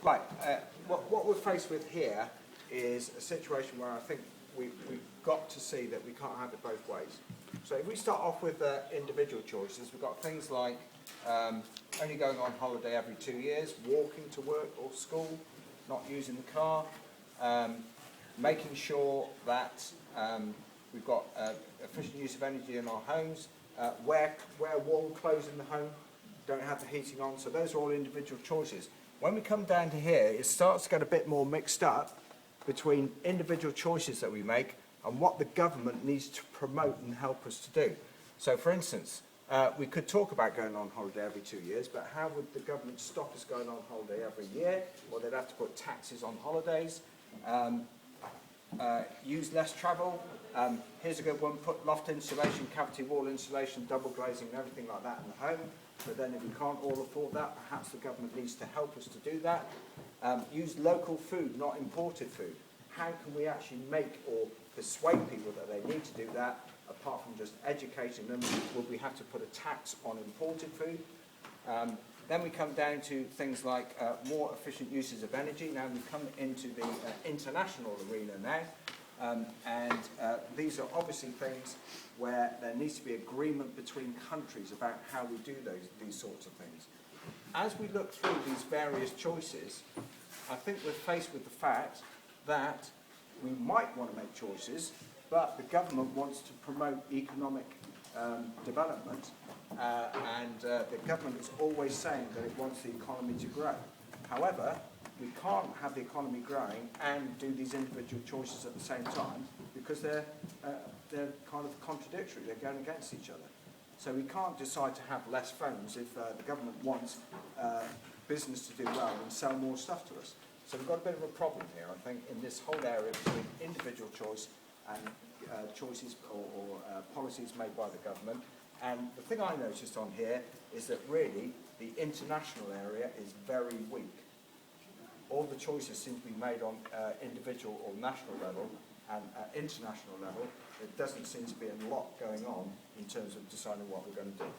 Right, what we're faced with here is a situation where I think we've got to see that we can't have it both ways. So if we start off with individual choices, we've got things like only going on holiday every 2 years, walking to work or school, not using the car, making sure that we've got efficient use of energy in our homes, wear warm clothes in the home, don't have the heating on, so those are all individual choices. When we come down to here, it starts to get a bit more mixed up between individual choices that we make and what the government needs to promote and help us to do. So for instance, we could talk about going on holiday every 2 years, but how would the government stop us going on holiday every year? Well, they'd have to put taxes on holidays, use less travel. Here's a good one, put loft insulation, cavity wall insulation, double glazing and everything like that in the home. But then if we can't all afford that, perhaps the government needs to help us to do that. Use local food, not imported food. How can we actually make or persuade people that they need to do that, apart from just educating them? Would we have to put a tax on imported food? Then we come down to things like more efficient uses of energy. Now we've come into the international arena now, and these are obviously things where there needs to be agreement between countries about how we do these sorts of things. As we look through these various choices, I think we're faced with the fact that we might want to make choices, but the government wants to promote economic development, and the government is always saying that it wants the economy to grow. However, we can't have the economy growing and do these individual choices at the same time, because they're kind of contradictory, they're going against each other. So we can't decide to have less phones if the government wants business to do well and sell more stuff to us. So we've got a bit of a problem here, I think, in this whole area between individual choice and choices or policies made by the government. And the thing I noticed on here is that really the international area is very weak. All the choices seem to be made on individual or national level, and at international level, there doesn't seem to be a lot going on in terms of deciding what we're going to do.